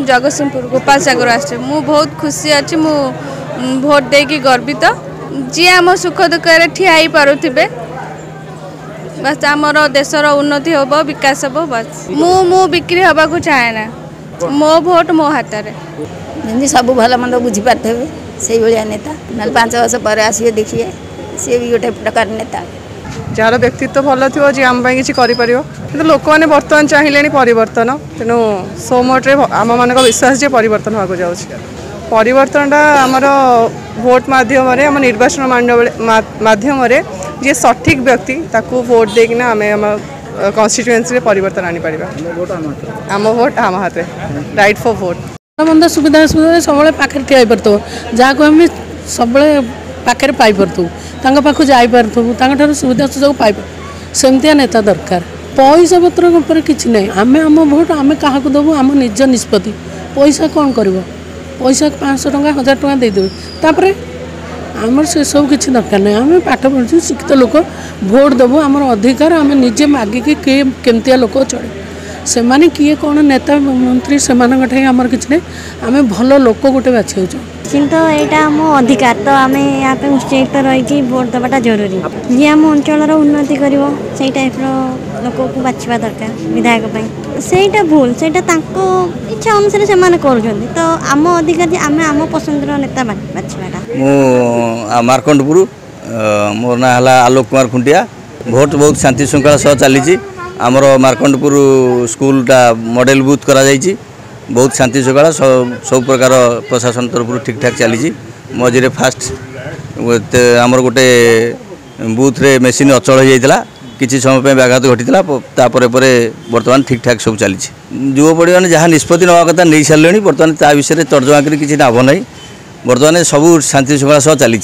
जगतसिंहपुर गोपाल सागर आसे मु बहुत खुशी अच्छी मु भोट देकी गर्वित जी आम सुख दुख ठिया पारे बस आमर देशर उन्नति हम विकास हम बस मु बिक्री हवा को चाहे ना मो भोट मो हाथ में सब भल मंद बुझीपारे से भाया नेता ना 5 वर्ष पर आसिए देखिए सी भी गोटे प्रकार नेता जार व्यक्तित्व भल थो जी आम कि लोक मैंने बर्तमान चाहिए परिवर्तन तेणु सो मोटे आम मान विश्वास जे परिवर्तन होगा जाऊँगी परिवर्तनटा आमर भोट माध्यम आम निर्वाचन मंडल माध्यम जी सठिक व्यक्ति ताकू भोट देकिना आम कन्स्टिट्युएन्सी परिवर्तन आनी पारिबा आम भोट आम हाथ राइट फॉर भोट मंद सुविधा सुविधा सब पाखे ठिया पार्थो जहाँ को आम सब पाखे पाइपु पाखु जापु सुविधा सुजोग पाइप सेमतिया नेता दरकार पैसा पत्र किसी ना आम आम भोट आम क्या देवु आम निज निष्पत्ति पैसा कौन कर पैसा 500 टंका 1000 टंका देदेवे तापर आमर से सब किसी दरकार नहीं आम पाठ पढ़ु शिक्षित लोक भोट देवु आम अधिकार आम निजे मागिकी किए केमतिया लोक चले से माने किए कौन नेता मंत्री से आमर किसी नहीं आम भल लोक गोटे बाछी किंतु यहाँ आम अधिकार तो आम यहाँ पे उत्साहित रही भोट देवाटा जरूरी जी आम अंचल उन्नति कर टाइप लोक को बाछा दरकार विधायक सेटा भूल से इच्छा अनुसार से कर आम अधिकार आम आम पसंद नेता बाछवाटा मु मार्कंडपुर मोर ना है आलोक कुमार खुंटिया भोट बहुत शांति श्रृंखला सह चली आमर मार्कंडपुर स्कूलटा मॉडल बूथ करा जाइए बहुत शांति श्रृंखला सब प्रकार प्रशासन तरफ ठीक ठाक चली मझे फास्ट आमर गोटे बूथ रे मेसीन अचल हो जाता किसी समय व्याघात घटी तापर बर्तमान ठीक ठाक सब चली युवपीढ़ी मैंने जहाँ निष्पत्ति नवा कथा नहीं सारे बर्तमान ता विषय तर्जमा कर किसी लाभ ना बर्तमान सब शांति श्रृंखला सह चली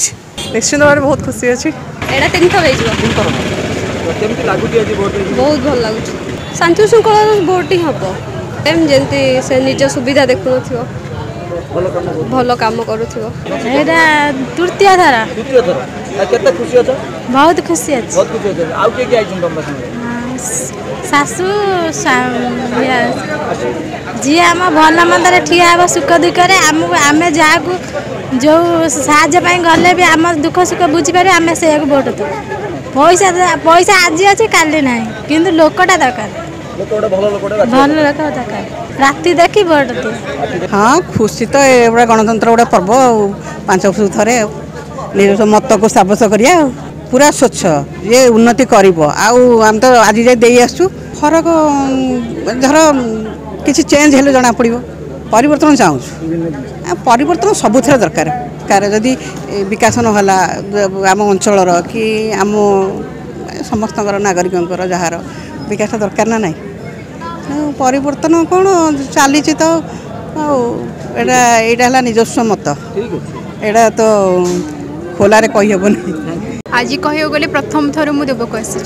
निश्चित भाव में बहुत खुशी अच्छी बहुत भल लगुच शांति श्रृंखला भोट ही हम जमी से निज सुविधा देखु भल कम कर तृतीय धारा बहुत खुशी शाशु जी आम भल मंदर ठिया हे सुख दुखे आम जहाँ जो साहाଯ୍य गले भी आम दुख सुख बुझीपारे आम से भोट दे पैसा पैसा आज अच्छे काली ना कि लोकटा दरकार भल लोक दरकार राति देखी भोट दे हाँ खुशी तो ये गणतंत्र गोटे पर्व 5 वर्ष थे निज मत को साबस करिया पूरा स्वच्छ ये उन्नति आम तो आज जाए आसु फरक धर किसी चेंज हेले जना पड़ो परिवर्तन चाहूँ परिवर्तन सबुथ दरकार जदि विकास नहला आम अंचल कि आम समस्त नागरिकों जार विकास दरकार ना नहीं परिवर्तन कौन चली तो यहाँ निजस्व मत यहाँ तो खोलारे कही हेनी आज कह गले प्रथम थर मुझे देवक आसी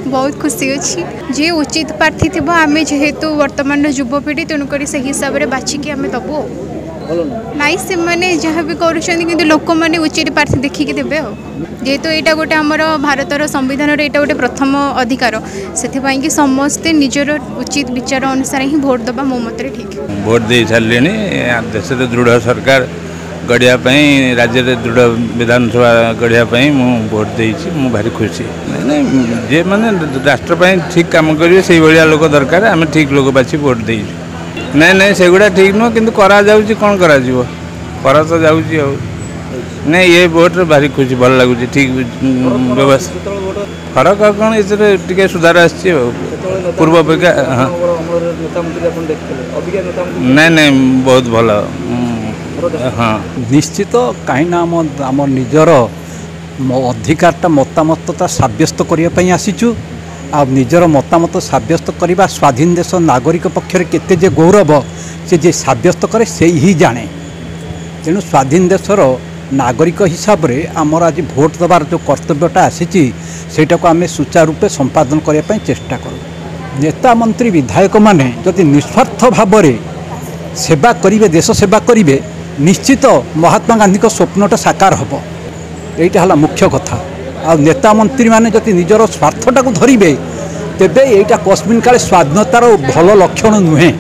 बहुत खुशी अच्छी जी उचित प्रार्थी थी आम जेहेतु वर्तमान युवपीढ़ी तेणुक से हिसाब से बाछिकी आम दबू नाई से मैंने जहाँ भी कर लोक मैंने उचित प्रार्थी देखिकी देवे जेहेतु यहाँ गोटे आमर भारतर संविधान यहाँ गोटे प्रथम अधिकार से कि समस्ते निजर उचित विचार अनुसार ही भोट दबा मो मत ठीक भोट दे सारे देश में दृढ़ सरकार गढ़ियापाई राज्य में दृढ़ विधानसभा गढ़ियापाई मु भोट देती मु भारी खुशी नहीं जे मैंने राष्ट्रपाई ठीक काम करेंगे से भाया लोक दरकार आम ठीक लोक बाछी भोट दे नहीं नहीं सेगुड़ा ठीक नुह कि करा कौन करा तो जाऊँगी नहीं ये भोट भारी खुशी भल लगुच ठीक व्यवस्था फरक कौन ये सुधार आसी पूर्व अपेक्षा नहीं नहीं बहुत भल हाँ निश्चित कहीं आम निजर अधिकारटा मतामतटा सब्यस्त करने आसीचु आ निजर मतामत सब्यस्त करने स्वाधीन देश नागरिक पक्षर केते जे गौरव से जे सब्यस्त करे से ही जाने तेणु स्वाधीन देशर नागरिक हिसाब रे आमर आज भोट देवार जो कर्तव्यटा आसी सेटा को आम सुचारूपे संपादन करने चेष्टा करूँ नेता मंत्री विधायक माने जदि निस्वार्थ भाव में सेवा करिवे देश सेवा करिवे निश्चित महात्मा गांधी को स्वप्नटा साकार हम यहाँ है मुख्य कथा आ नेता मंत्री माने जदि निजर स्वार्थटा को धरिवे तेबे एटा कस्मिन काले स्वाधीनतार भल लक्षण नुहे।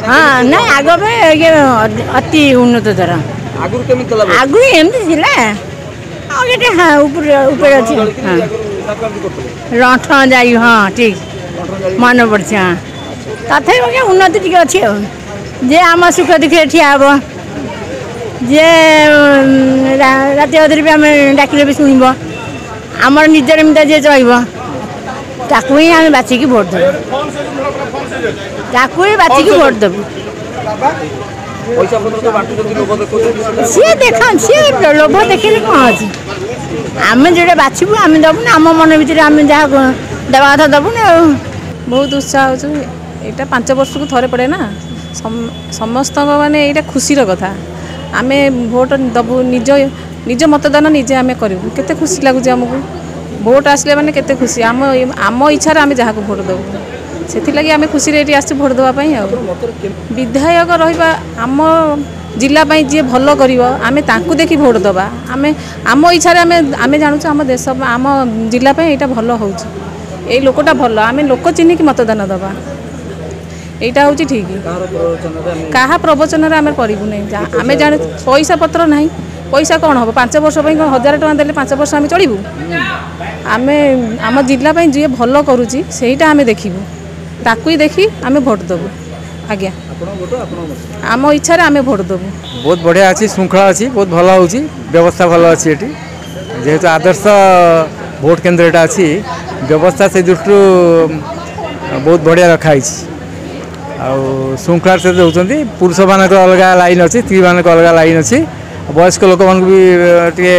हाँ ना आग अति उन्नत धर आगु एमती रठ जाई हाँ ठीक मन पड़े हाँ तथा उन्नति टी अच्छे जे आम सुख दुखे ठिया हे जे राति अधर भी आम डाकिले भी शुणव आमर निजर मिता जे चल ताकू ही आम बाछिकी भोट देव ताकू ही बाछिकी भोट देव सी देखा सी लोभ देखिए कौन अच्छी आम जो बाछबू आम दबू ना आम मन भर आम जहाँ देवा कथा दबू ना बहुत उत्साह हो 5 वर्ष को थरे पड़े ना समस्त माने यहाँ खुशी कथा आम भोट दबू निज निज मतदान निजे आम करूँ केते खुशी लगुच आमको भोट आसले माने केते खुशी आम इच्छा आम जहाँ भोट दबू से आम खुशी आस भोट देवाई विधायक रहा आम जिला जी भल कर आम देखी भोट दबा आम इच्छा आम जानूँ आम देश आम जिला यहाँ भल हो लोकटा भल आम लोक चिन्हिक मतदान दबा यहाँ हूँ ठीक क्या प्रवचन आम करूँ नहीं आम जान पैसा पत्र ना पैसा कौन हम 5 वर्ष 1000 टଙ୍କା देले 5 वर्ष आम चलू आम आम जिला जी भल करुँची सेटा आम देखू ताकू ही देखी आम भोट देवु आज्ञा आम इच्छा आम भोट देवु बहुत बढ़िया अच्छी श्रृंखला अच्छी बहुत भल हो व्यवस्था भल अच्छी ये जेहेतु आदर्श भोट केन्द्र यहाँ अच्छी व्यवस्था से दृष्टि बहुत बढ़िया रखाई श्रृंखला से दौरान पुरुष मान अलग लाइन अच्छी स्त्री मान अलग लाइन अच्छी वयस्क लोक मान भी टे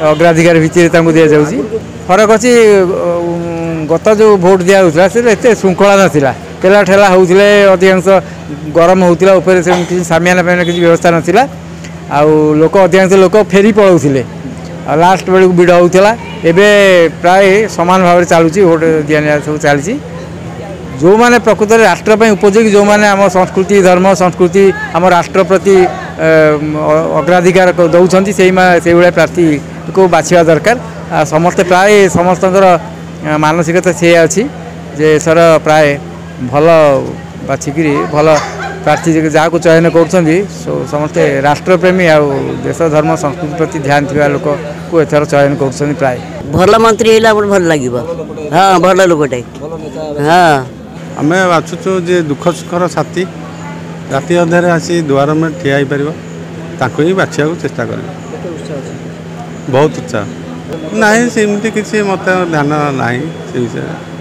अग्राधिकार भित्ति दि जाऊँगी फरक अच्छी गत जो भोट दिया से श्रृंखला नाला ठेला ठेला होते अधिकांश गरम होता किसी सामियाना पाना किसी व्यवस्था नाला लोक अधिकांश लोक फेरी पलाऊे लास्ट बेलू भिड़ होता एवं प्राय सामान भाव में चलुची भोट दिया सब चली जो मैंने प्रकृत राष्ट्र उपयोगी जो मैंने आम संस्कृति धर्म संस्कृति आम राष्ट्र प्रति अग्राधिकार दौरान से भाया प्रार्थी को बाछा दरकार समस्ते प्राय समस्त मानसिकता से अच्छी जे सर प्राय भल बाछिकी भल प्रार्थी जहाँ को चयन कर समस्ते राष्ट्रप्रेमी आ देश धर्म संस्कृति प्रति ध्यान थी लोक को एथर चयन कर प्राय भल मंत्री भल लगे हाँ भल लोकटे हाँ आम बाछुचु जे दुख सुखर साथी राति अधार आसी द्वार में ठिया पार ही बाछा चेष्टा कर बहुत उत्साह ना सेमती किसी मत ध्यान ना से विषय